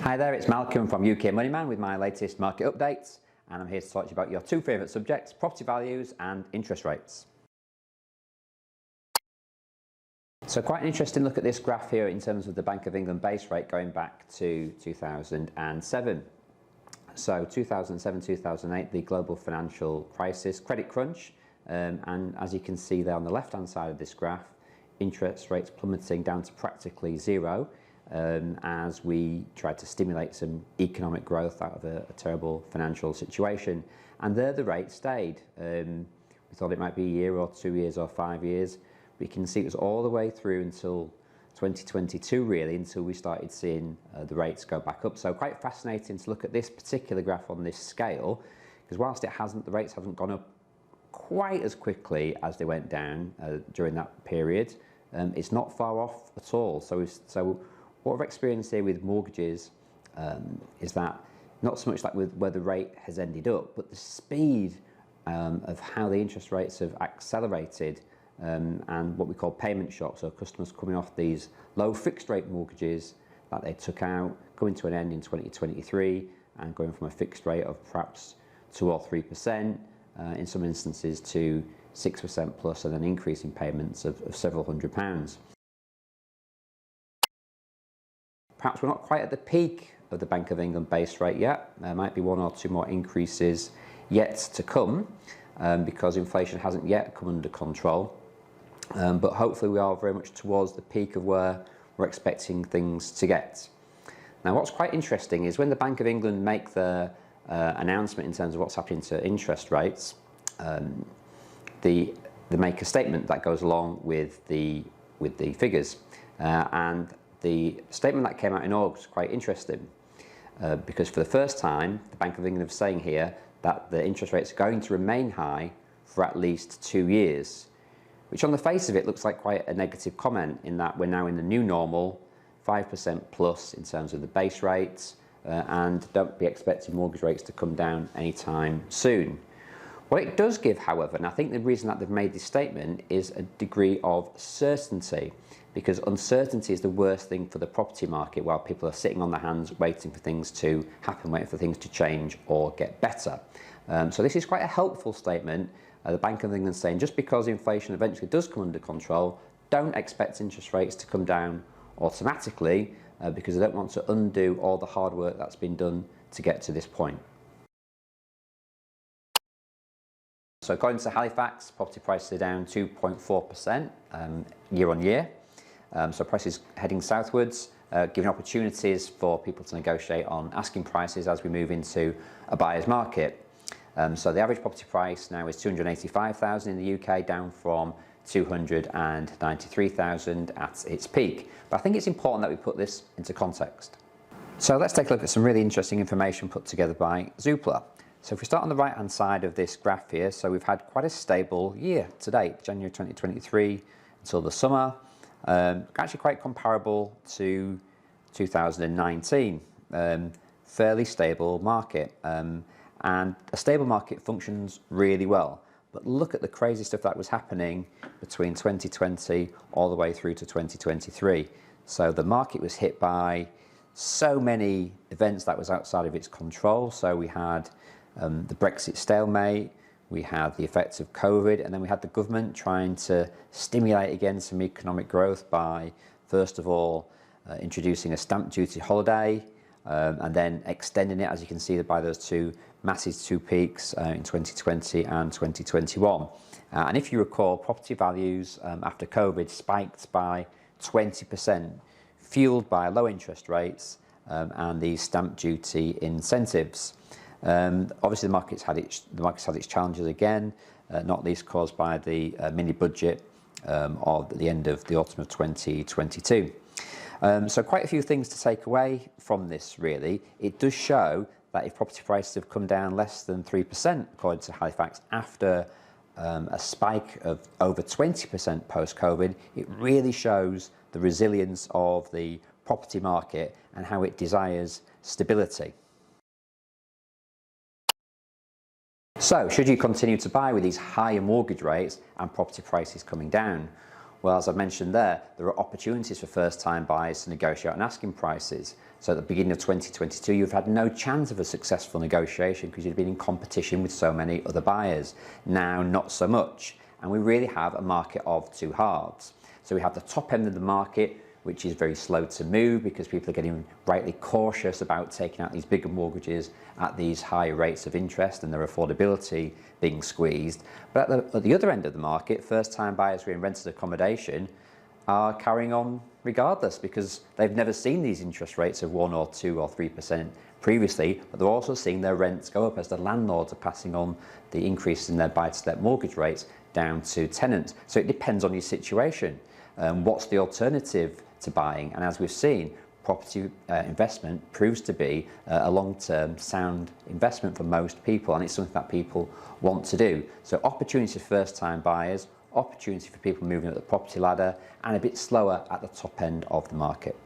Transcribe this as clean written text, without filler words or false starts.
Hi there, it's Malcolm from UK Moneyman with my latest market updates, and I'm here to talk to you about your two favourite subjects, property values and interest rates. So quite an interesting look at this graph here in terms of the Bank of England base rate going back to 2007. So 2007-2008, the global financial crisis, credit crunch, and as you can see there on the left hand side of this graph, interest rates plummeting down to practically zero. As we tried to stimulate some economic growth out of a terrible financial situation. And there the rate stayed. We thought it might be a year or 2 years or 5 years. We can see it was all the way through until 2022 really, until we started seeing the rates go back up. So quite fascinating to look at this particular graph on this scale, because whilst the rates haven't gone up quite as quickly as they went down during that period, it's not far off at all. So what we've experienced here with mortgages is that not so much like with where the rate has ended up, but the speed of how the interest rates have accelerated and what we call payment shocks, so customers coming off these low fixed rate mortgages that they took out, coming to an end in 2023 and going from a fixed rate of perhaps 2 or 3%, in some instances to 6% plus, and an increase in payments of several £100s. Perhaps we're not quite at the peak of the Bank of England base rate yet. There might be 1 or 2 more increases yet to come because inflation hasn't yet come under control. But hopefully we are very much towards the peak of where we're expecting things to get. Now what's quite interesting is when the Bank of England make the announcement in terms of what's happening to interest rates, they make a statement that goes along with the figures. And the statement that came out in August is quite interesting because for the first time the Bank of England is saying here that the interest rates are going to remain high for at least 2 years, which on the face of it looks like quite a negative comment, in that we're now in the new normal, 5% plus in terms of the base rates, and don't be expecting mortgage rates to come down anytime soon. What it does give, however, and I think the reason that they've made this statement, is a degree of certainty, because uncertainty is the worst thing for the property market while people are sitting on their hands waiting for things to happen, waiting for things to change or get better. So this is quite a helpful statement. The Bank of England saying just because inflation eventually does come under control, don't expect interest rates to come down automatically because they don't want to undo all the hard work that's been done to get to this point. So according to Halifax, property prices are down 2.4% year on year. So prices heading southwards, giving opportunities for people to negotiate on asking prices as we move into a buyer's market. So the average property price now is $285,000 in the UK, down from $293,000 at its peak. But I think it's important that we put this into context. So let's take a look at some really interesting information put together by Zoopla. So if we start on the right hand side of this graph here, so we've had quite a stable year to date, January 2023 until the summer. Actually quite comparable to 2019, fairly stable market, and a stable market functions really well. But look at the crazy stuff that was happening between 2020 all the way through to 2023. So the market was hit by so many events that was outside of its control. So we had the Brexit stalemate, we had the effects of COVID, and then we had the government trying to stimulate again some economic growth by, first of all, introducing a stamp duty holiday, and then extending it, as you can see, by those massive two peaks in 2020 and 2021. And if you recall, property values after COVID spiked by 20%, fueled by low interest rates and these stamp duty incentives. Obviously, the market's had its challenges again, not least caused by the mini budget of the end of the autumn of 2022. So quite a few things to take away from this, really. It does show that if property prices have come down less than 3%, according to Halifax, after a spike of over 20% post-COVID, it really shows the resilience of the property market and how it desires stability. So, should you continue to buy with these higher mortgage rates and property prices coming down? Well, as I mentioned there are opportunities for first-time buyers to negotiate on asking prices. So at the beginning of 2022, you've had no chance of a successful negotiation because you've been in competition with so many other buyers. Now, not so much. And we really have a market of two halves. So we have the top end of the market, which is very slow to move because people are getting rightly cautious about taking out these bigger mortgages at these higher rates of interest and their affordability being squeezed. But at the other end of the market, first-time buyers who are in rented accommodation are carrying on regardless because they've never seen these interest rates of 1 or 2 or 3% previously, but they're also seeing their rents go up as the landlords are passing on the increase in their buy-to-let mortgage rates down to tenants. So it depends on your situation. What's the alternative to buying? And as we've seen, property investment proves to be a long-term sound investment for most people, and it's something that people want to do. So opportunity for first-time buyers, opportunity for people moving up the property ladder, and a bit slower at the top end of the market.